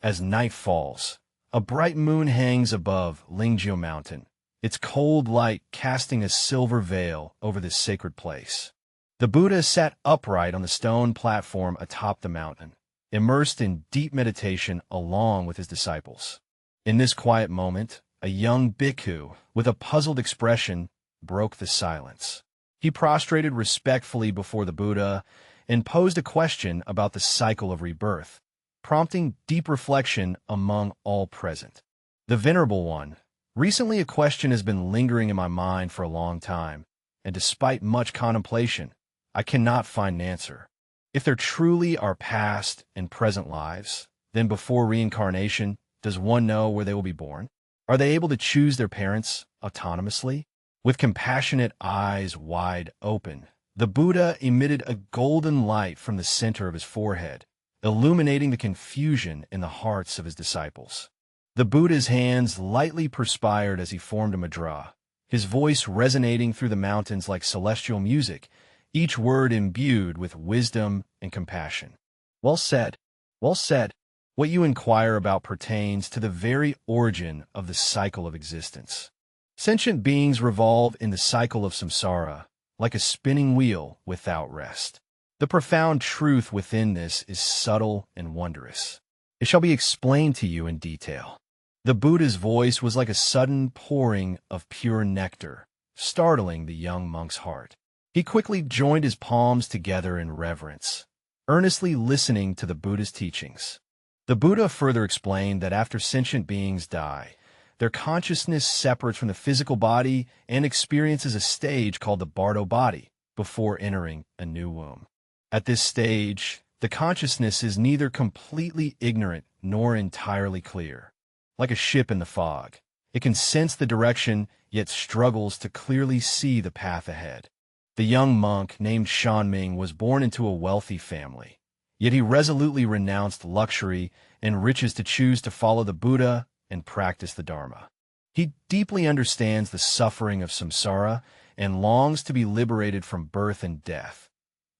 As night falls, a bright moon hangs above Lingjiu Mountain, its cold light casting a silver veil over this sacred place. The Buddha sat upright on the stone platform atop the mountain, immersed in deep meditation along with his disciples. In this quiet moment, a young bhikkhu, with a puzzled expression, broke the silence. He prostrated respectfully before the Buddha and posed a question about the cycle of rebirth, prompting deep reflection among all present. The Venerable One, recently a question has been lingering in my mind for a long time, and despite much contemplation, I cannot find an answer. If there truly are past and present lives, then before reincarnation, does one know where they will be born? Are they able to choose their parents autonomously? With compassionate eyes wide open, the Buddha emitted a golden light from the center of his forehead, illuminating the confusion in the hearts of his disciples. The Buddha's hands lightly perspired as he formed a mudra, his voice resonating through the mountains like celestial music, each word imbued with wisdom and compassion. Well said, well said. What you inquire about pertains to the very origin of the cycle of existence. Sentient beings revolve in the cycle of samsara, like a spinning wheel without rest. The profound truth within this is subtle and wondrous. It shall be explained to you in detail. The Buddha's voice was like a sudden pouring of pure nectar, startling the young monk's heart. He quickly joined his palms together in reverence, earnestly listening to the Buddha's teachings. The Buddha further explained that after sentient beings die, their consciousness separates from the physical body and experiences a stage called the bardo body before entering a new womb. At this stage, the consciousness is neither completely ignorant nor entirely clear. Like a ship in the fog, it can sense the direction, yet struggles to clearly see the path ahead. The young monk named Shanming was born into a wealthy family, yet he resolutely renounced luxury and riches to choose to follow the Buddha and practice the Dharma. He deeply understands the suffering of samsara and longs to be liberated from birth and death.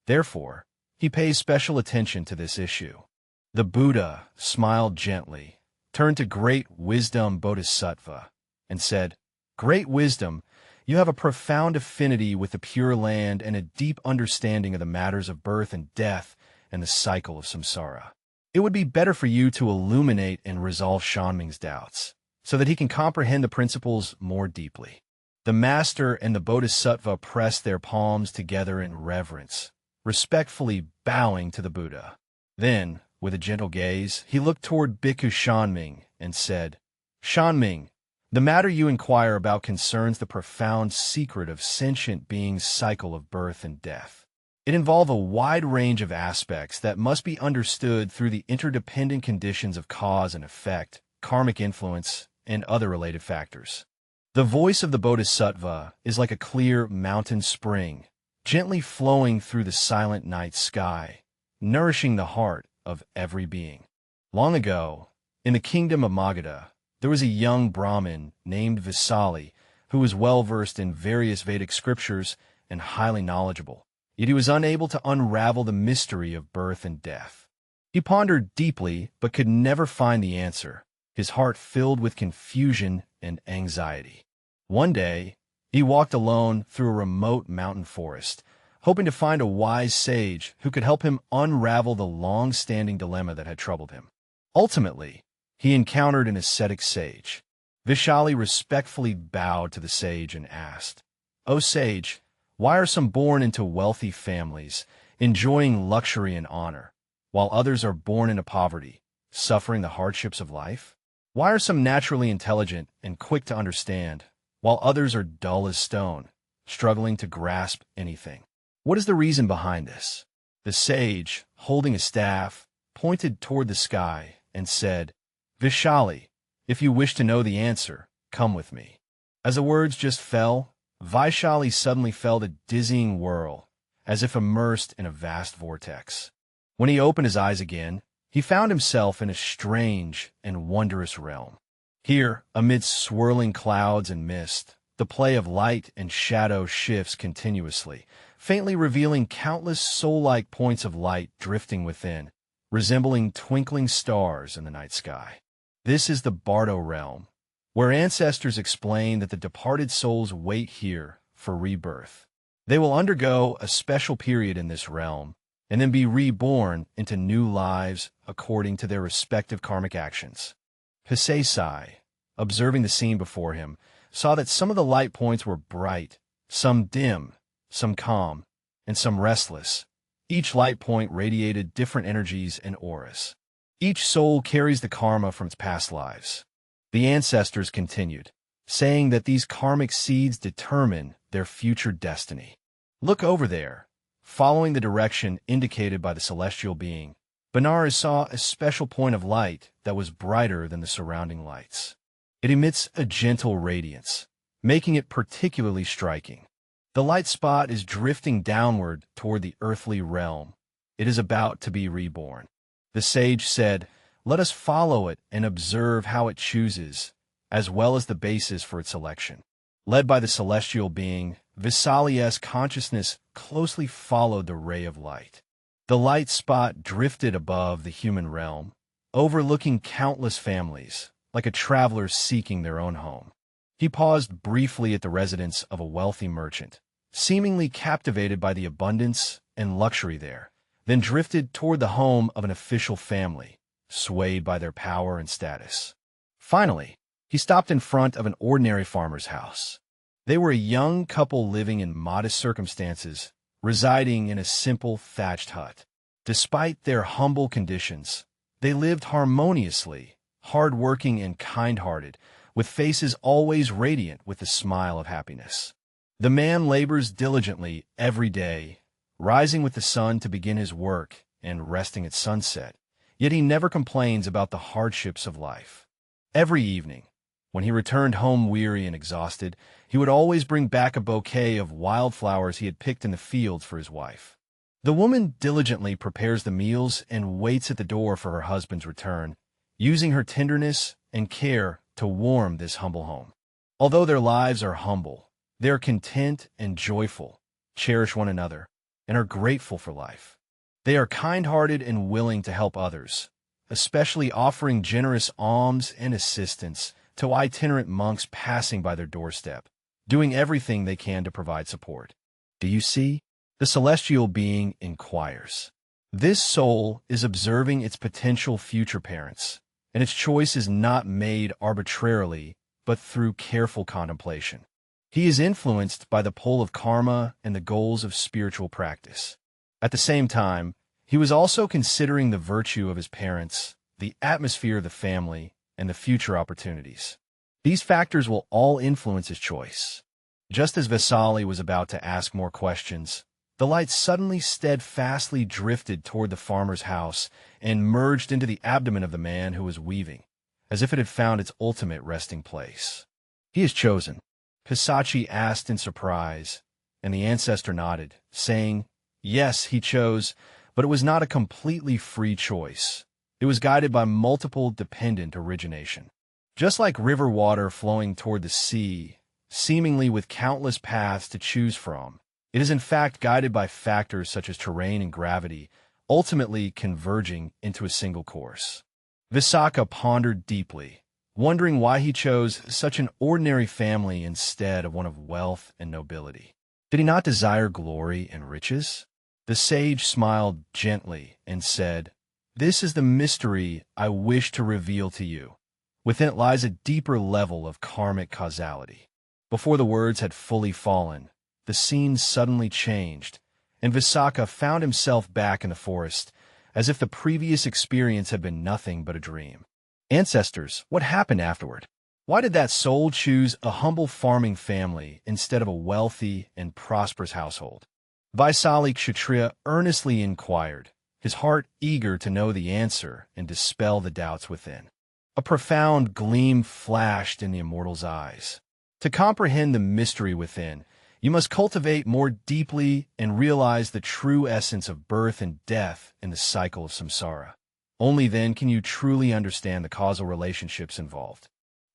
Therefore, he pays special attention to this issue. The Buddha smiled gently, turned to great wisdom Bodhisattva, and said, "Great wisdom, you have a profound affinity with the Pure Land and a deep understanding of the matters of birth and death and the cycle of samsara. It would be better for you to illuminate and resolve Shanming's doubts, so that he can comprehend the principles more deeply." The Master and the Bodhisattva pressed their palms together in reverence, respectfully bowing to the Buddha. Then, with a gentle gaze, he looked toward Bhikkhu Shanming and said, "Shanming, the matter you inquire about concerns the profound secret of sentient beings' cycle of birth and death. It involves a wide range of aspects that must be understood through the interdependent conditions of cause and effect, karmic influence, and other related factors." The voice of the Bodhisattva is like a clear mountain spring, gently flowing through the silent night sky, nourishing the heart of every being. Long ago, in the kingdom of Magadha, there was a young Brahmin named Vaisali who was well-versed in various Vedic scriptures and highly knowledgeable. Yet he was unable to unravel the mystery of birth and death. He pondered deeply, but could never find the answer, his heart filled with confusion and anxiety. One day, he walked alone through a remote mountain forest, hoping to find a wise sage who could help him unravel the long-standing dilemma that had troubled him. Ultimately, he encountered an ascetic sage. Vaishali respectfully bowed to the sage and asked, "O sage, why are some born into wealthy families, enjoying luxury and honor, while others are born into poverty, suffering the hardships of life? Why are some naturally intelligent and quick to understand, while others are dull as stone, struggling to grasp anything? What is the reason behind this?" The sage, holding a staff, pointed toward the sky and said, "Vaishali, if you wish to know the answer, come with me." As the words just fell, Vaishali suddenly felt a dizzying whirl, as if immersed in a vast vortex. When he opened his eyes again, he found himself in a strange and wondrous realm. Here, amidst swirling clouds and mist, the play of light and shadow shifts continuously, faintly revealing countless soul-like points of light drifting within, resembling twinkling stars in the night sky. This is the bardo realm, where ancestors explain that the departed souls wait here for rebirth. They will undergo a special period in this realm and then be reborn into new lives according to their respective karmic actions. Hisei, observing the scene before him, saw that some of the light points were bright, some dim, some calm, and some restless. Each light point radiated different energies and auras. Each soul carries the karma from its past lives. The ancestors continued, saying that these karmic seeds determine their future destiny. Look over there. Following the direction indicated by the celestial being, Benares saw a special point of light that was brighter than the surrounding lights. It emits a gentle radiance, making it particularly striking. The light spot is drifting downward toward the earthly realm. It is about to be reborn. The sage said, "Let us follow it and observe how it chooses, as well as the basis for its selection." Led by the celestial being, Visali's consciousness closely followed the ray of light. The light spot drifted above the human realm, overlooking countless families, like a traveler seeking their own home. He paused briefly at the residence of a wealthy merchant, seemingly captivated by the abundance and luxury there, then drifted toward the home of an official family, swayed by their power and status. Finally, he stopped in front of an ordinary farmer's house. They were a young couple living in modest circumstances, residing in a simple thatched hut. Despite their humble conditions, they lived harmoniously, hard-working and kind-hearted, with faces always radiant with the smile of happiness. The man labors diligently every day, rising with the sun to begin his work and resting at sunset, yet he never complains about the hardships of life. Every evening, when he returned home weary and exhausted, he would always bring back a bouquet of wildflowers he had picked in the fields for his wife. The woman diligently prepares the meals and waits at the door for her husband's return, using her tenderness and care to warm this humble home. Although their lives are humble, they are content and joyful, cherish one another, and are grateful for life. They are kind-hearted and willing to help others, especially offering generous alms and assistance to itinerant monks passing by their doorstep, doing everything they can to provide support. "Do you see?" the celestial being inquires. This soul is observing its potential future parents, and its choice is not made arbitrarily, but through careful contemplation. He is influenced by the pull of karma and the goals of spiritual practice. At the same time, he was also considering the virtue of his parents, the atmosphere of the family, and the future opportunities. These factors will all influence his choice. Just as Vesali was about to ask more questions, the light suddenly steadfastly drifted toward the farmer's house and merged into the abdomen of the man who was weaving, as if it had found its ultimate resting place. "He is chosen," Pisachi asked in surprise, and the ancestor nodded, saying, "Yes, he chose, but it was not a completely free choice. It was guided by multiple dependent origination. Just like river water flowing toward the sea, seemingly with countless paths to choose from, it is in fact guided by factors such as terrain and gravity, ultimately converging into a single course." Visakha pondered deeply, wondering why he chose such an ordinary family instead of one of wealth and nobility. Did he not desire glory and riches? The sage smiled gently and said, "This is the mystery I wish to reveal to you. Within it lies a deeper level of karmic causality." Before the words had fully fallen, the scene suddenly changed, and Visakha found himself back in the forest, as if the previous experience had been nothing but a dream. Ancestors, what happened afterward? Why did that soul choose a humble farming family instead of a wealthy and prosperous household? Vaisali Kshatriya earnestly inquired, his heart eager to know the answer and dispel the doubts within. A profound gleam flashed in the immortal's eyes. To comprehend the mystery within, you must cultivate more deeply and realize the true essence of birth and death in the cycle of samsara. Only then can you truly understand the causal relationships involved.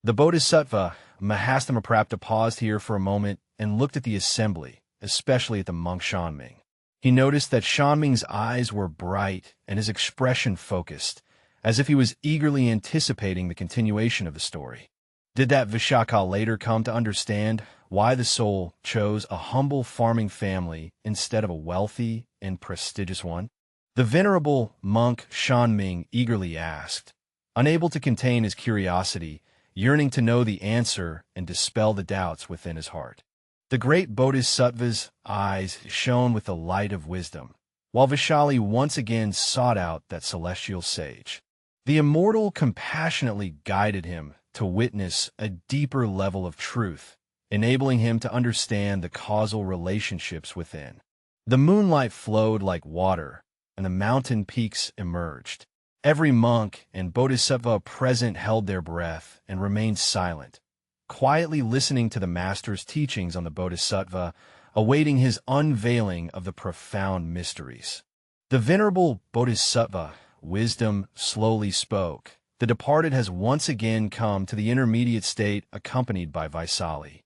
The Bodhisattva, Mahāsthāmaprāpt, paused here for a moment and looked at the assembly, especially at the monk Shanming. He noticed that Shanming's eyes were bright and his expression focused, as if he was eagerly anticipating the continuation of the story. Did that Vishaka later come to understand why the soul chose a humble farming family instead of a wealthy and prestigious one? The venerable monk Shanming eagerly asked, unable to contain his curiosity, yearning to know the answer and dispel the doubts within his heart. The great Bodhisattva's eyes shone with the light of wisdom, while Vishali once again sought out that celestial sage. The immortal compassionately guided him to witness a deeper level of truth, enabling him to understand the causal relationships within. The moonlight flowed like water, and the mountain peaks emerged. Every monk and bodhisattva present held their breath and remained silent, quietly listening to the master's teachings on the bodhisattva, awaiting his unveiling of the profound mysteries. The venerable bodhisattva, wisdom, slowly spoke. The departed has once again come to the intermediate state accompanied by Vaisali.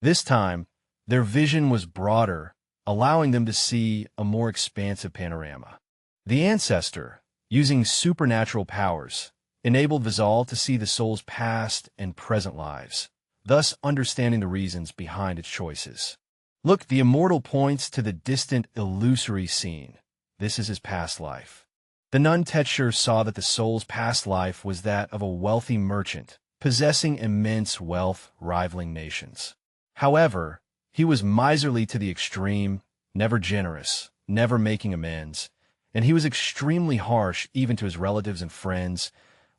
This time, their vision was broader, allowing them to see a more expansive panorama. The ancestor, using supernatural powers, enabled Vizal to see the soul's past and present lives, thus understanding the reasons behind its choices. Look, the immortal points to the distant, illusory scene. This is his past life. The nun Tetshur saw that the soul's past life was that of a wealthy merchant, possessing immense wealth rivaling nations. However, he was miserly to the extreme, never generous, never making amends, and he was extremely harsh even to his relatives and friends,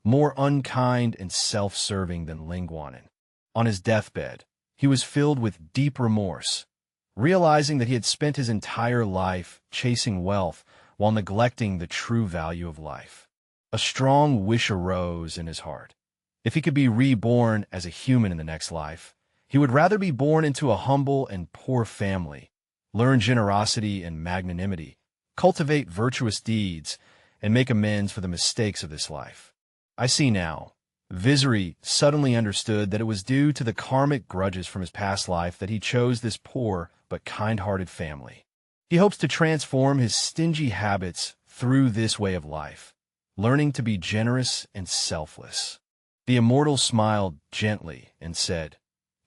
more unkind and self-serving than Lingguanan. On his deathbed, he was filled with deep remorse, realizing that he had spent his entire life chasing wealth while neglecting the true value of life. A strong wish arose in his heart. If he could be reborn as a human in the next life, he would rather be born into a humble and poor family, learn generosity and magnanimity, cultivate virtuous deeds, and make amends for the mistakes of this life. I see now. Vizri suddenly understood that it was due to the karmic grudges from his past life that he chose this poor but kind-hearted family. He hopes to transform his stingy habits through this way of life, learning to be generous and selfless. The immortal smiled gently and said,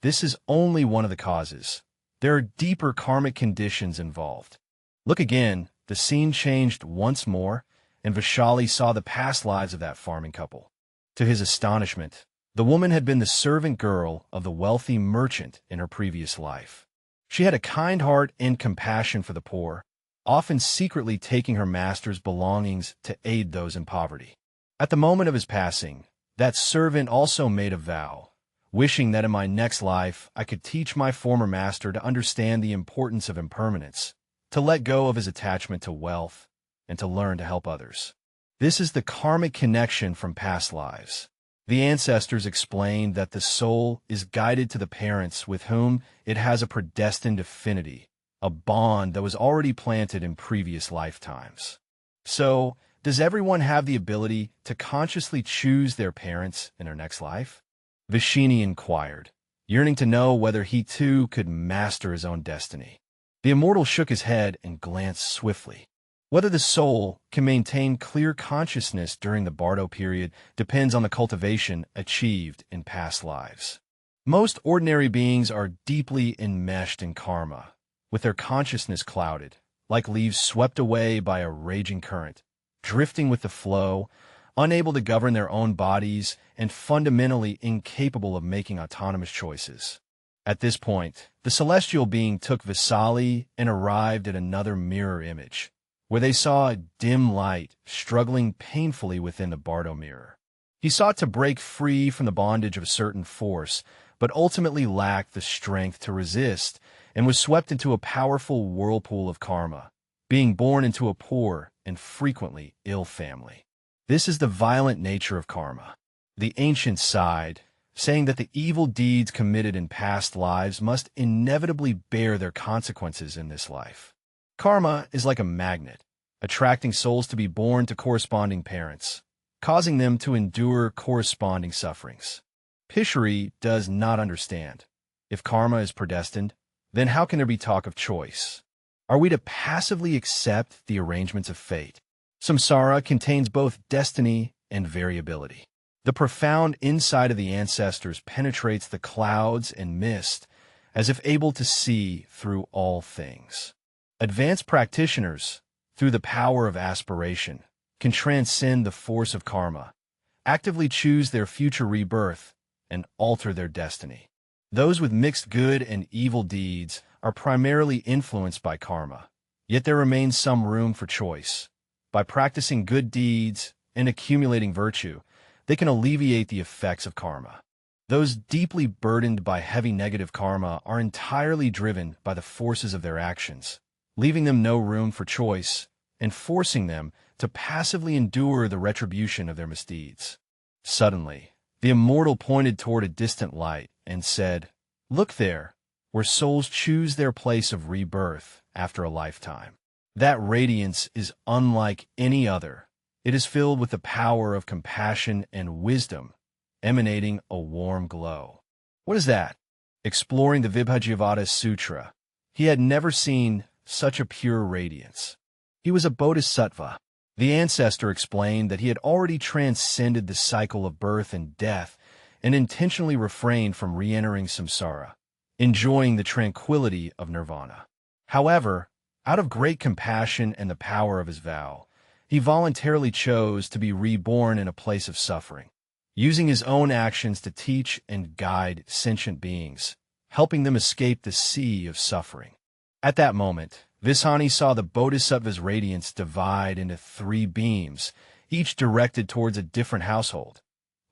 "This is only one of the causes. There are deeper karmic conditions involved." Look again, the scene changed once more, and Vishali saw the past lives of that farming couple. To his astonishment, the woman had been the servant girl of the wealthy merchant in her previous life. She had a kind heart and compassion for the poor, often secretly taking her master's belongings to aid those in poverty. At the moment of his passing, that servant also made a vow, wishing that in my next life I could teach my former master to understand the importance of impermanence, to let go of his attachment to wealth, and to learn to help others. This is the karmic connection from past lives. The ancestors explained that the soul is guided to the parents with whom it has a predestined affinity, a bond that was already planted in previous lifetimes. So, does everyone have the ability to consciously choose their parents in their next life? Vishini inquired, yearning to know whether he too could master his own destiny. The immortal shook his head and glanced swiftly. Whether the soul can maintain clear consciousness during the bardo period depends on the cultivation achieved in past lives. Most ordinary beings are deeply enmeshed in karma, with their consciousness clouded, like leaves swept away by a raging current, drifting with the flow, unable to govern their own bodies, and fundamentally incapable of making autonomous choices. At this point, the celestial being took Visali and arrived at another mirror image, where they saw a dim light struggling painfully within the bardo mirror. He sought to break free from the bondage of a certain force, but ultimately lacked the strength to resist and was swept into a powerful whirlpool of karma, being born into a poor and frequently ill family. This is the violent nature of karma. The ancients sighed, saying that the evil deeds committed in past lives must inevitably bear their consequences in this life. Karma is like a magnet, attracting souls to be born to corresponding parents, causing them to endure corresponding sufferings. Pishari does not understand. If karma is predestined, then how can there be talk of choice? Are we to passively accept the arrangements of fate? Samsara contains both destiny and variability. The profound insight of the ancestors penetrates the clouds and mist, as if able to see through all things. Advanced practitioners, through the power of aspiration, can transcend the force of karma, actively choose their future rebirth, and alter their destiny. Those with mixed good and evil deeds are primarily influenced by karma, yet there remains some room for choice. By practicing good deeds and accumulating virtue, they can alleviate the effects of karma. Those deeply burdened by heavy negative karma are entirely driven by the forces of their actions, leaving them no room for choice and forcing them to passively endure the retribution of their misdeeds. Suddenly, the immortal pointed toward a distant light and said, "Look there, where souls choose their place of rebirth after a lifetime. That radiance is unlike any other. It is filled with the power of compassion and wisdom, emanating a warm glow." What is that? Exploring the Vibhajyavada Sutra, he had never seen such a pure radiance. He was a bodhisattva. The ancestor explained that he had already transcended the cycle of birth and death and intentionally refrained from re-entering samsara, enjoying the tranquility of nirvana. However, out of great compassion and the power of his vow, he voluntarily chose to be reborn in a place of suffering, using his own actions to teach and guide sentient beings, helping them escape the sea of suffering. At that moment, Vishani saw the Bodhisattva's radiance divide into 3 beams, each directed towards a different household: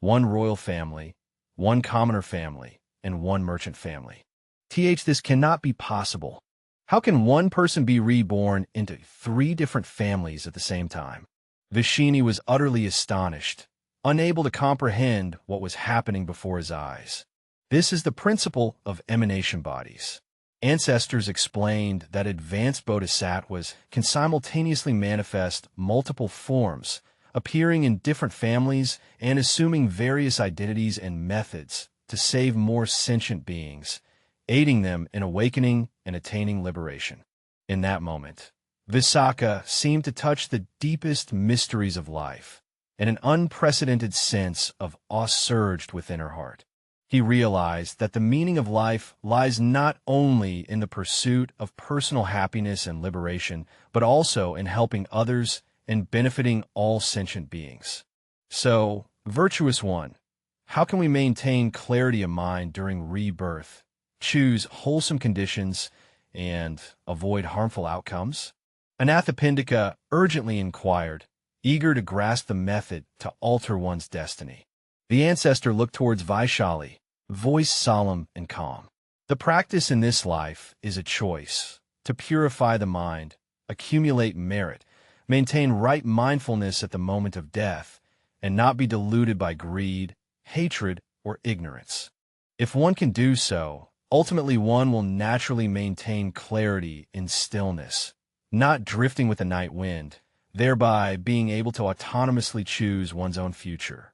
1 royal family, 1 commoner family, and 1 merchant family. This cannot be possible. How can one person be reborn into 3 different families at the same time? Vishani was utterly astonished, unable to comprehend what was happening before his eyes. This is the principle of emanation bodies. Ancestors explained that advanced bodhisattvas can simultaneously manifest multiple forms, appearing in different families and assuming various identities and methods to save more sentient beings, aiding them in awakening and attaining liberation. In that moment, Visakha seemed to touch the deepest mysteries of life, and an unprecedented sense of awe surged within her heart. He realized that the meaning of life lies not only in the pursuit of personal happiness and liberation, but also in helping others and benefiting all sentient beings. So, virtuous one, how can we maintain clarity of mind during rebirth, choose wholesome conditions, and avoid harmful outcomes? Anathapindika urgently inquired, eager to grasp the method to alter one's destiny. The ancestor looked towards Vaishali, voice solemn and calm. The practice in this life is a choice to purify the mind, accumulate merit, maintain right mindfulness at the moment of death, and not be deluded by greed, hatred, or ignorance. If one can do so, ultimately one will naturally maintain clarity in stillness, not drifting with the night wind, thereby being able to autonomously choose one's own future.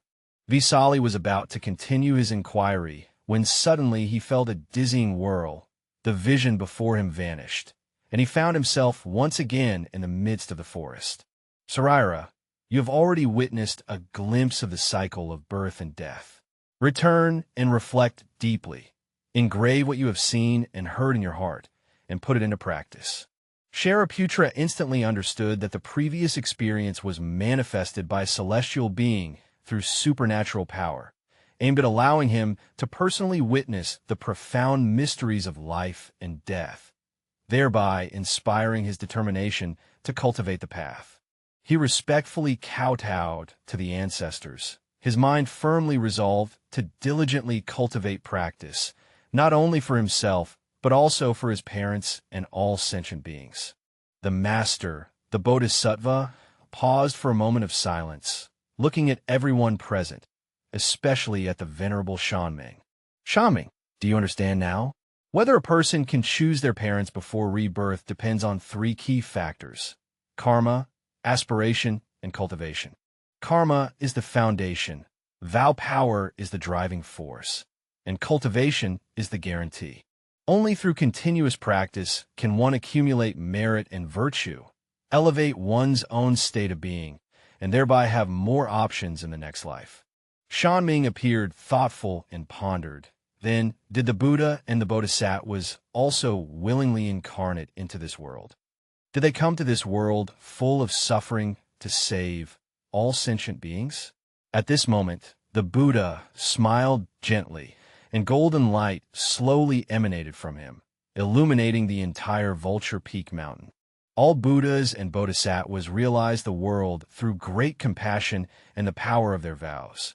Visali was about to continue his inquiry when suddenly he felt a dizzying whirl. The vision before him vanished, and he found himself once again in the midst of the forest. Saraira, you have already witnessed a glimpse of the cycle of birth and death. Return and reflect deeply. Engrave what you have seen and heard in your heart, and put it into practice. Shariputra instantly understood that the previous experience was manifested by a celestial being through supernatural power, aimed at allowing him to personally witness the profound mysteries of life and death, thereby inspiring his determination to cultivate the path. He respectfully kowtowed to the ancestors, his mind firmly resolved to diligently cultivate practice, not only for himself, but also for his parents and all sentient beings. The master, the Bodhisattva, paused for a moment of silence, looking at everyone present, especially at the venerable Shanming. Shanming, do you understand now? Whether a person can choose their parents before rebirth depends on 3 key factors: karma, aspiration, and cultivation. Karma is the foundation, vow power is the driving force, and cultivation is the guarantee. Only through continuous practice can one accumulate merit and virtue, elevate one's own state of being, and thereby have more options in the next life. Shanming appeared thoughtful and pondered. Then, did the Buddha and the Bodhisattvas also willingly incarnate into this world? Did they come to this world full of suffering to save all sentient beings? At this moment, the Buddha smiled gently, and golden light slowly emanated from him, illuminating the entire Vulture Peak mountain. All Buddhas and Bodhisattvas realized the world through great compassion and the power of their vows.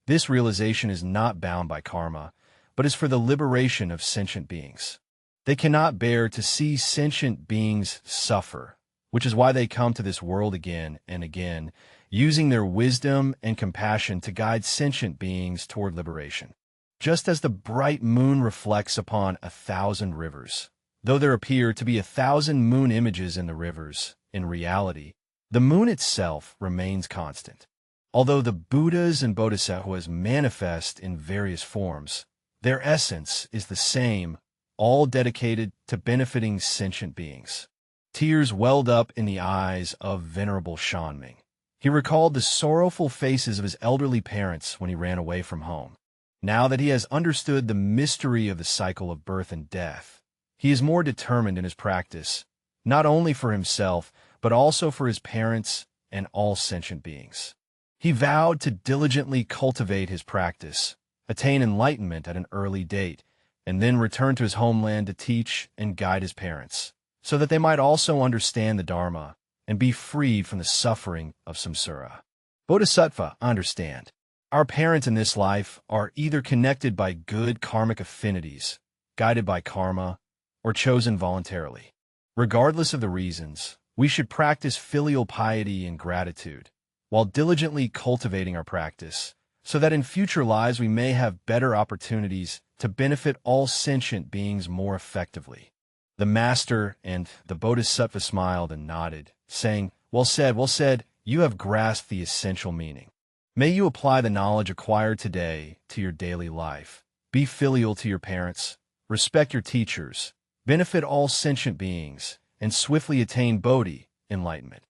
This realization is not bound by karma, but is for the liberation of sentient beings. They cannot bear to see sentient beings suffer, which is why they come to this world again and again, using their wisdom and compassion to guide sentient beings toward liberation. Just as the bright moon reflects upon 1,000 rivers, though there appear to be 1,000 moon images in the rivers, in reality, the moon itself remains constant. Although the Buddhas and Bodhisattvas manifest in various forms, their essence is the same, all dedicated to benefiting sentient beings. Tears welled up in the eyes of Venerable Shanming. He recalled the sorrowful faces of his elderly parents when he ran away from home. Now that he has understood the mystery of the cycle of birth and death, he is more determined in his practice, not only for himself, but also for his parents and all sentient beings. He vowed to diligently cultivate his practice, attain enlightenment at an early date, and then return to his homeland to teach and guide his parents, so that they might also understand the Dharma and be freed from the suffering of samsara. Bodhisattva, understand. Our parents in this life are either connected by good karmic affinities, guided by karma, or chosen voluntarily. Regardless of the reasons, we should practice filial piety and gratitude, while diligently cultivating our practice, so that in future lives we may have better opportunities to benefit all sentient beings more effectively. The Master and the Bodhisattva smiled and nodded, saying, well said, you have grasped the essential meaning. May you apply the knowledge acquired today to your daily life. Be filial to your parents, respect your teachers, benefit all sentient beings, and swiftly attain Bodhi, enlightenment.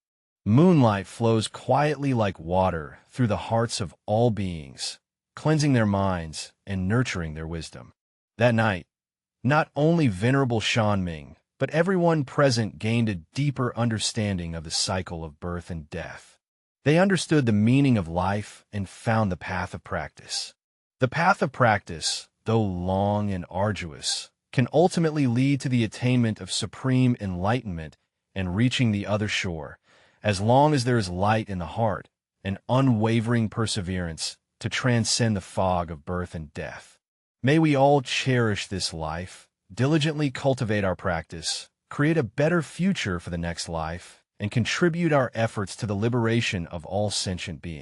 Moonlight flows quietly like water through the hearts of all beings, cleansing their minds and nurturing their wisdom. That night, not only Venerable Shanming, but everyone present gained a deeper understanding of the cycle of birth and death. They understood the meaning of life and found the path of practice. The path of practice, though long and arduous, can ultimately lead to the attainment of supreme enlightenment and reaching the other shore, as long as there is light in the heart and unwavering perseverance to transcend the fog of birth and death. May we all cherish this life, diligently cultivate our practice, create a better future for the next life, and contribute our efforts to the liberation of all sentient beings.